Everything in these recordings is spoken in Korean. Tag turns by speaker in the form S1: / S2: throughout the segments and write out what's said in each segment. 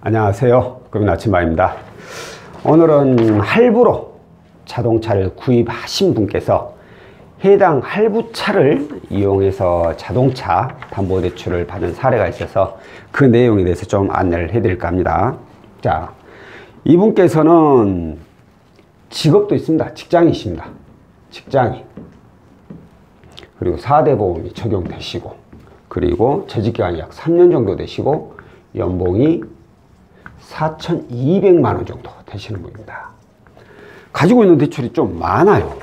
S1: 안녕하세요. 금인 아침마입니다. 오늘은 할부로 자동차를 구입하신 분께서 해당 할부차를 이용해서 자동차 담보대출을 받은 사례가 있어서 그 내용에 대해서 좀 안내를 해드릴까 합니다. 자, 이분께서는 직업도 있습니다. 직장이십니다. 직장인. 그리고 4대 보험이 적용되시고, 그리고 재직기간이 약 3년 정도 되시고, 연봉이 4,200만 원 정도 되시는 분입니다. 가지고 있는 대출이 좀 많아요.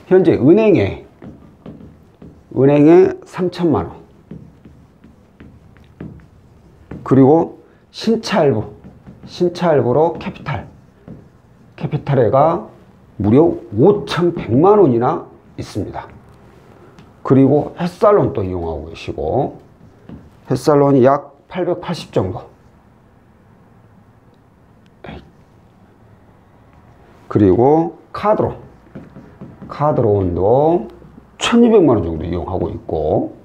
S1: 현재 은행에 3천만 원, 그리고 신차할부로 캐피탈에가 무려 5,100만 원이나 있습니다. 그리고 햇살론도 이용하고 계시고, 햇살론이 약 880 정도. 그리고 카드론도 1,200만 원 정도 이용하고 있고,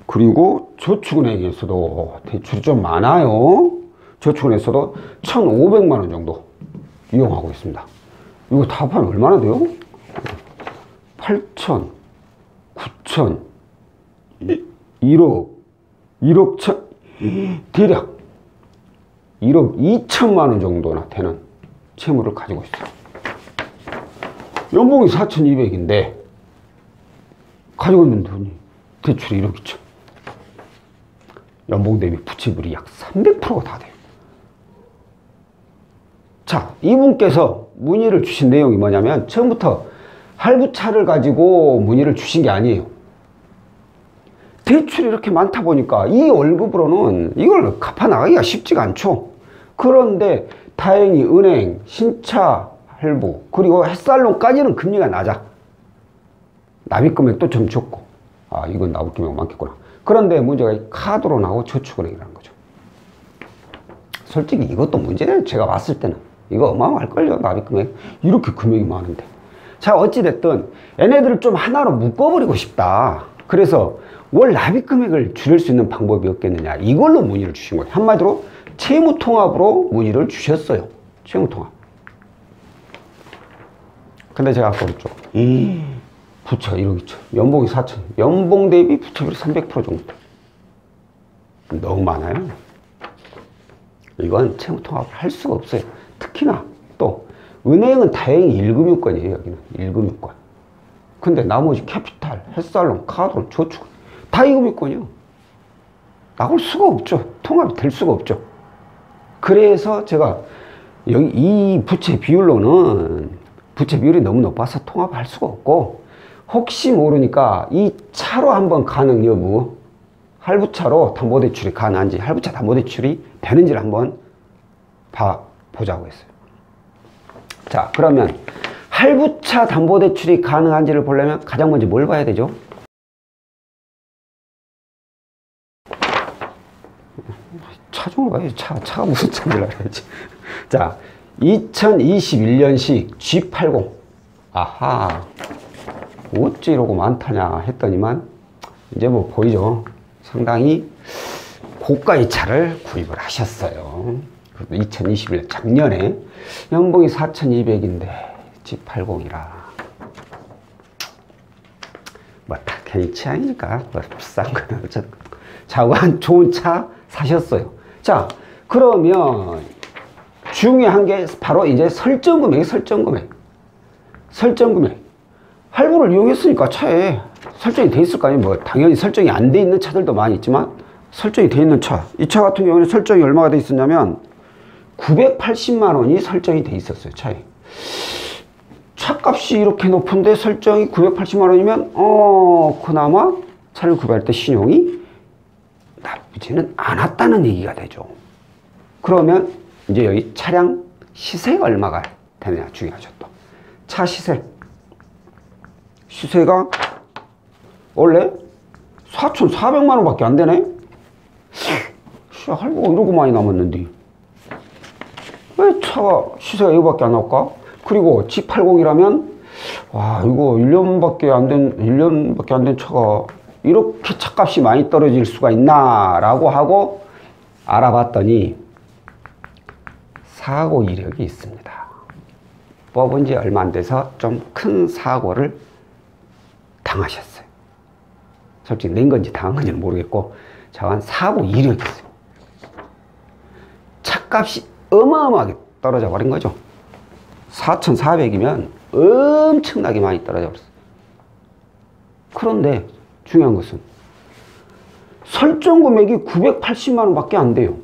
S1: 그리고 저축은행에서도 대출이 좀 많아요. 저축은행에서도 1,500만 원 정도 이용하고 있습니다. 이거 다 합하면 얼마나 돼요? 8천, 9천, 1억 천, 대략 1억 2천만 원 정도나 되는 채무를 가지고 있어요. 연봉이 4,200인데 가지고 있는 돈이 대출이 1억 2천. 연봉 대비 부채비율이 약 300%가 다 돼요. 자, 이분께서 문의를 주신 내용이 뭐냐면, 처음부터 할부차를 가지고 문의를 주신 게 아니에요. 대출이 이렇게 많다 보니까 이 월급으로는 이걸 갚아 나가기가 쉽지가 않죠. 그런데 다행히 은행, 신차 할부, 그리고 햇살론까지는 금리가 낮아. 납입금액도 좀 적고, 아, 이건 납입금액 많겠구나. 그런데 문제가 카드론하고 저축은행이라는 거죠. 솔직히 이것도 문제예요. 제가 봤을 때는 이거 어마어마할걸요. 납입금액 이렇게 금액이 많은데. 자, 어찌됐든 얘네들을 좀 하나로 묶어버리고 싶다. 그래서 월 납입금액을 줄일 수 있는 방법이 없겠느냐, 이걸로 문의를 주신 거예요. 한마디로 채무통합으로 문의를 주셨어요. 채무통합. 근데 제가 아까 그랬죠. 부채가 1억 2천, 연봉이 4천, 연봉 대비 부채비율이 300% 정도. 너무 많아요. 이건 채무통합을 할 수가 없어요. 특히나 또 은행은 다행히 1금융권이에요. 여기는 1금융권. 근데 나머지 캐피탈, 햇살론, 카드론, 저축 다 2금융권이요. 나올 수가 없죠. 통합이 될 수가 없죠. 그래서 제가 여기 이 부채 비율로는 부채 비율이 너무 높아서 통합할 수가 없고, 혹시 모르니까 이 차로 한번 가능 여부, 할부차로 담보대출이 가능한지, 할부차 담보대출이 되는지를 한번 보자고 했어요. 자, 그러면 할부차 담보대출이 가능한지를 보려면 가장 먼저 뭘 봐야 되죠? 차종을 봐야지. 차가 무슨 차인지 알아야지. 자, 2021년식 G80. 아하, 어찌 이러고 많다냐 했더니만 이제 뭐 보이죠. 상당히 고가의 차를 구입을 하셨어요. 2021년 작년에 연봉이 4,200인데 G80이라 뭐 다 개인 취향이니까 뭐 비싼 거는 어쨌든 자관 좋은 차 사셨어요. 자, 그러면 중요한 게 바로 이제 설정금액. 할부를 이용했으니까 차에 설정이 돼 있을 거 아니에요. 뭐 당연히 설정이 안 돼 있는 차들도 많이 있지만 설정이 돼 있는 차, 이 차 같은 경우는 설정이 얼마가 돼 있었냐면 980만 원이 설정이 돼 있었어요. 차에. 차값이 이렇게 높은데 설정이 980만 원이면 그나마 차를 구매할 때 신용이 나쁘지는 않았다는 얘기가 되죠. 그러면 이제 여기 차량 시세가 얼마가 되느냐 중요하죠. 또 차 시세가 원래 4,400만 원밖에 안 되네. 할부가 이러고 많이 남았는데 왜 차가 시세가 이거밖에 안 나올까? 그리고 G80이라면 와, 이거 1년밖에 안 된 차가 이렇게 차값이 많이 떨어질 수가 있나 라고 하고 알아봤더니 사고 이력이 있습니다. 뽑은 지 얼마 안 돼서 좀 큰 사고를 당하셨어요. 솔직히 낸 건지 당한 건지는 모르겠고 저한 사고 이력이 있어요. 차값이 어마어마하게 떨어져 버린 거죠. 4,400이면 엄청나게 많이 떨어져 버렸어요. 그런데 중요한 것은 설정 금액이 980만 원밖에 안 돼요.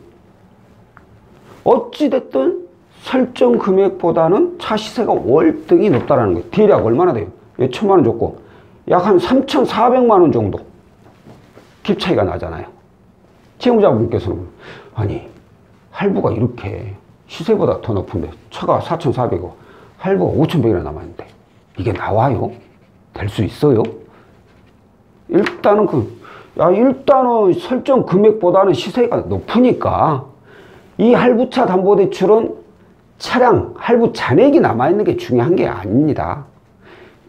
S1: 어찌됐든 설정 금액보다는 차 시세가 월등히 높다라는 거예요. 대략 얼마나 돼요? 1,000만 원 줬고 약 한 3,400만 원 정도 갭 차이가 나잖아요. 채무자분께서는 아니 할부가 이렇게 시세보다 더 높은데 차가 4,400이고 할부가 5,100이나 남았는데 이게 나와요? 될 수 있어요? 일단은 일단은 설정 금액보다는 시세가 높으니까 이 할부차 담보대출은 차량 할부 잔액이 남아있는 게 중요한 게 아닙니다.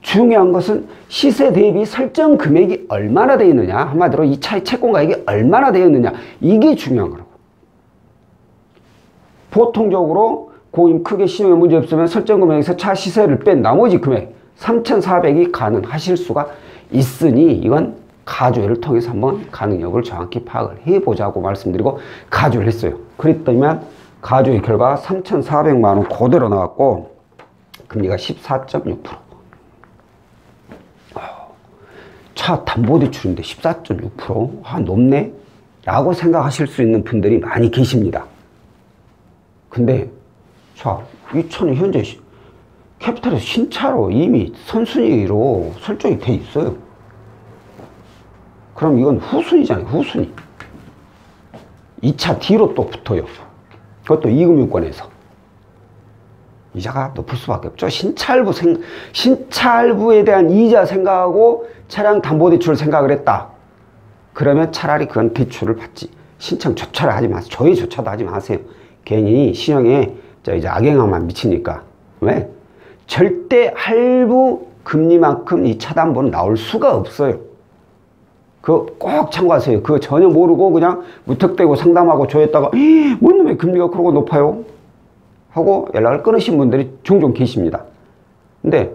S1: 중요한 것은 시세 대비 설정 금액이 얼마나 되어 있느냐, 한마디로 이 차의 채권가액이 얼마나 되어 있느냐, 이게 중요한 거라고. 보통적으로 고임 크게 신용에 문제 없으면 설정 금액에서 차 시세를 뺀 나머지 금액 3,400이 가능하실 수가 있으니 이건 가조회를 통해서 한번 가능 여부를 정확히 파악을 해보자고 말씀드리고 가조를 했어요. 그랬더니만 가조의 결과 3,400만 원 그대로 나왔고 금리가 14.6%. 차 담보대출인데 14.6%? 아, 높네? 라고 생각하실 수 있는 분들이 많이 계십니다. 근데 자, 이 차는 현재 캐피탈에서 신차로 이미 선순위로 설정이 돼 있어요. 그럼 이건 후순위잖아요. 후순위. 2차 뒤로 또 붙어요. 그것도 이금융권에서. 이자가 높을 수밖에 없죠. 신차할부에 대한 이자 생각하고 차량 담보대출을 생각을 했다. 그러면 차라리 그건 대출을 받지. 신청조차를 하지 마세요. 저희조차도 하지 마세요. 괜히 신용에 이제 악영향만 미치니까. 왜? 절대 할부 금리만큼 이 차담보는 나올 수가 없어요. 그거 꼭 참고하세요. 그거 전혀 모르고 그냥 무턱대고 상담하고 조였다가 뭔 놈의 금리가 그러고 높아요? 하고 연락을 끊으신 분들이 종종 계십니다. 근데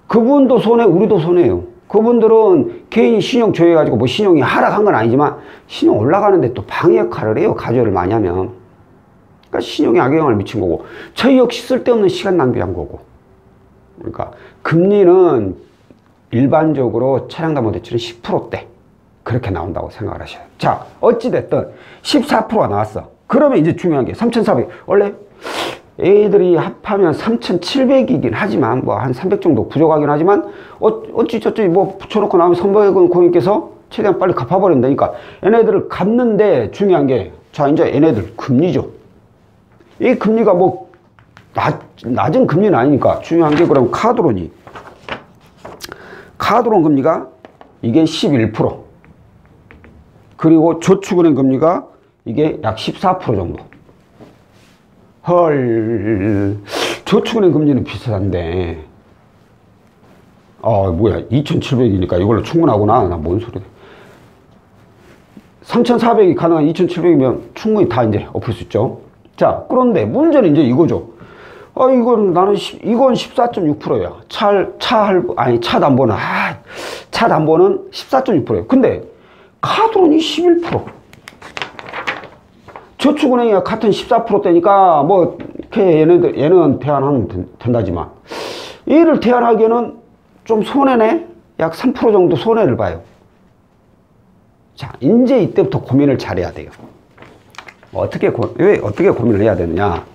S1: 그분도 손해, 우리도 손해예요. 그분들은 개인이 신용 조회해가지고 뭐 신용이 하락한 건 아니지만 신용 올라가는데 또 방해 역할을 해요. 가조를 많이 하면. 그러니까 신용에 악영향을 미친 거고 저희 역시 쓸데없는 시간 낭비한 거고. 그러니까 금리는 일반적으로 차량담보대출은 10%대 그렇게 나온다고 생각을 하셔요. 자, 어찌됐든 14%가 나왔어. 그러면 이제 중요한 게 3,400. 원래 애들이 합하면 3,700이긴 하지만 뭐 한 300 정도 부족하긴 하지만 어찌저찌 뭐 붙여놓고 나면 선보여건 고객님께서 최대한 빨리 갚아버린다니까 얘네들을 갚는데 중요한 게 자 이제 얘네들 금리죠. 이 금리가 뭐 낮은 금리는 아니니까 중요한 게 그럼 카드론이 카드론 금리가 이게 11% 그리고 저축은행 금리가 이게 약 14% 정도. 헐, 저축은행 금리는 비슷한데 뭐야 2,700이니까 이걸로 충분하구나. 나 뭔 소리야. 3,400이 가능한 2,700이면 충분히 다 이제 엎을 수 있죠. 자, 그런데 문제는 이제 이거죠. 이건 나는 이건 14.6%야. 차 담보는 차 담보는 14.6%예요. 근데 카드론이 11%. 저축은행이 같은 14%대니까 뭐 이렇게 얘는 대안하면 된다지만 얘를 대안하기에는 좀 손해네. 약 3% 정도 손해를 봐요. 자, 이제 이때부터 고민을 잘해야 돼요. 왜 어떻게 고민을 해야 되느냐?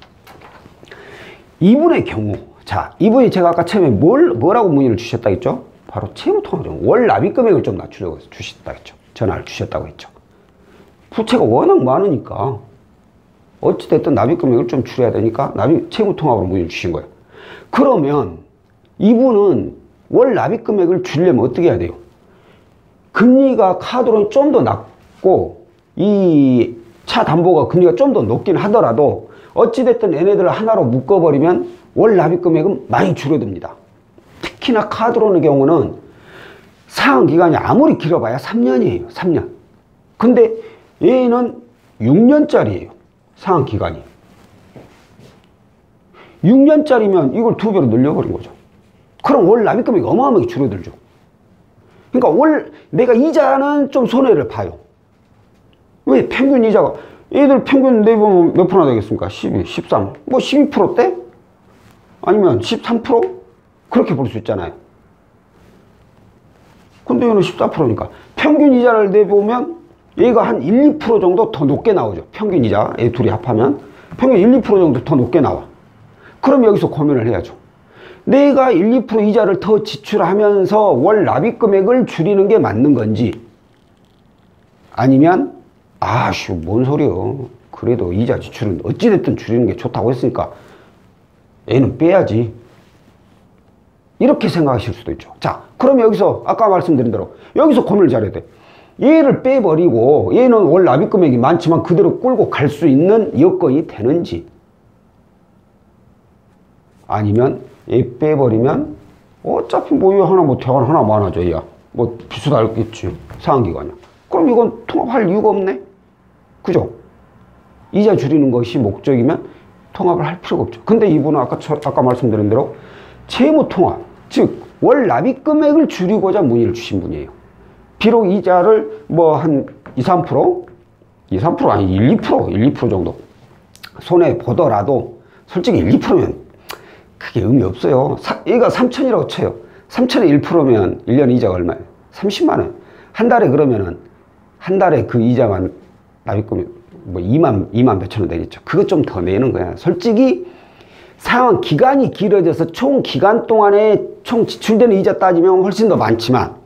S1: 이분의 경우, 자, 이분이 제가 아까 처음에 뭐라고 문의를 주셨다 했죠? 바로 채무통화정, 월 납입 금액을 좀 낮추려고 주셨다 했죠. 전화를 주셨다고 했죠. 부채가 워낙 많으니까 어찌됐든 납입 금액을 좀 줄여야 되니까 채무통합으로 문의를 주신 거예요. 그러면 이분은 월 납입 금액을 줄이려면 어떻게 해야 돼요? 금리가 카드론이 좀 더 낮고 이 차 담보가 금리가 좀 더 높긴 하더라도 어찌됐든 얘네들을 하나로 묶어버리면 월 납입 금액은 많이 줄어듭니다. 특히나 카드론의 경우는 상환 기간이 아무리 길어봐야 3년이에요. 3년. 근데 얘는 6년짜리예요. 상환 기간이. 6년짜리면 이걸 2배로 늘려버린 거죠. 그럼 월 납입 금액이 어마어마하게 줄어들죠. 그러니까 내가 이자는 좀 손해를 봐요. 왜? 평균 이자가, 얘들 평균 내보면 몇 프로나 되겠습니까? 12, 13, 뭐 12%대? 아니면 13%? 그렇게 볼 수 있잖아요. 근데 얘는 14%니까. 평균 이자를 내보면 얘가 한 1, 2% 정도 더 높게 나오죠. 평균 이자, 얘 둘이 합하면. 평균 1, 2% 정도 더 높게 나와. 그럼 여기서 고민을 해야죠. 내가 1, 2% 이자를 더 지출하면서 월 납입 금액을 줄이는 게 맞는 건지, 아니면 아씨 뭔 소리요. 그래도 이자 지출은 어찌됐든 줄이는 게 좋다고 했으니까 얘는 빼야지. 이렇게 생각하실 수도 있죠. 자, 그럼 여기서 아까 말씀드린 대로 여기서 고민을 잘해야 돼. 얘를 빼버리고 얘는 월 납입 금액이 많지만 그대로 끌고 갈 수 있는 여건이 되는지, 아니면 얘 빼버리면 어차피 뭐 이거 하나 뭐 대안 하나 많아져. 야, 뭐 비슷하겠지. 상환기간이야. 그럼 이건 통합할 이유가 없네. 그죠? 이자 줄이는 것이 목적이면 통합을 할 필요가 없죠. 근데 이분은 아까 말씀드린 대로 채무 통합, 즉 월 납입 금액을 줄이고자 문의를 주신 분이에요. 비록 이자를 뭐 한 2, 3%? 2, 3% 아니 1, 2% 정도 손해 보더라도 솔직히 1, 2%면 그게 의미 없어요. 얘가 3천이라고 쳐요. 3천에 1%면 1년 이자가 얼마예요? 30만 원. 한 달에 그러면은 한 달에 그 이자만 납입금이 뭐 2만 몇천 원 되겠죠. 그것 좀 더 내는 거야. 솔직히 상환 기간이 길어져서 총 기간 동안에 총 지출되는 이자 따지면 훨씬 더 많지만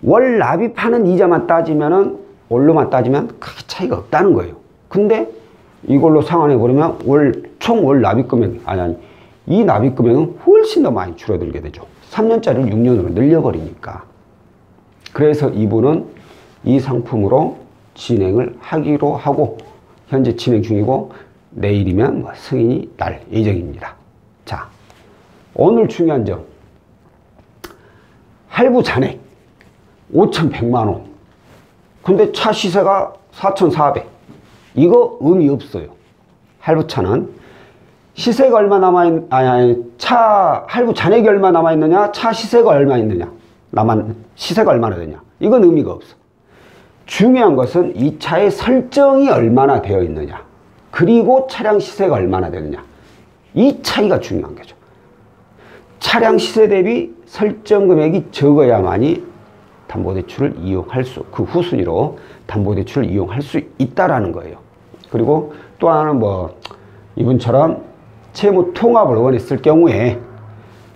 S1: 월 납입하는 이자만 따지면은 월로만 따지면 크게 차이가 없다는 거예요. 근데 이걸로 상환해 버리면 총 월 납입 금액 아니 이 납입 금액은 훨씬 더 많이 줄어들게 되죠. 3년짜리를 6년으로 늘려버리니까. 그래서 이분은 이 상품으로 진행을 하기로 하고 현재 진행 중이고 내일이면 뭐 승인이 날 예정입니다. 자, 오늘 중요한 점, 할부 잔액 5,100만 원. 근데 차 시세가 4,400. 이거 의미 없어요. 할부차는 시세가 얼마 차 할부 잔액이 얼마 남아있느냐, 차 시세가 얼마 있느냐, 시세가 얼마나 되냐, 이건 의미가 없어. 중요한 것은 이 차의 설정이 얼마나 되어 있느냐, 그리고 차량 시세가 얼마나 되느냐, 이 차이가 중요한 거죠. 차량 시세 대비 설정 금액이 적어야만이 담보대출을 이용할 그 후순위로 담보대출을 이용할 수 있다라는 거예요. 그리고 또 하나는 뭐 이분처럼 채무 통합을 원했을 경우에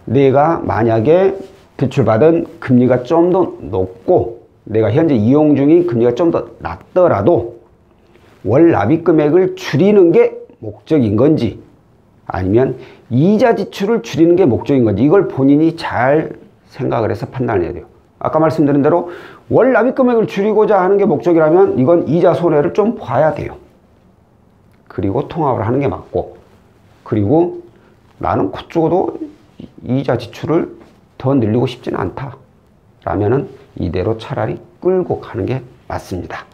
S1: 내가 만약에 대출받은 금리가 좀 더 높고 내가 현재 이용 중인 금리가 좀 더 낮더라도 월 납입 금액을 줄이는 게 목적인 건지 아니면 이자 지출을 줄이는 게 목적인 건지 이걸 본인이 잘 생각을 해서 판단을 해야 돼요. 아까 말씀드린 대로 월 납입 금액을 줄이고자 하는 게 목적이라면 이건 이자 손해를 좀 봐야 돼요. 그리고 통합을 하는 게 맞고, 그리고 나는 그쪽으로도 이자 지출을 더 늘리고 싶지는 않다 라면은 이대로 차라리 끌고 가는 게 맞습니다.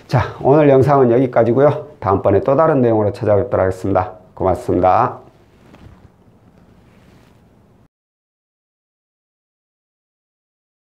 S1: 자, 오늘 영상은 여기까지고요. 다음번에 또 다른 내용으로 찾아뵙도록 하겠습니다. 고맙습니다.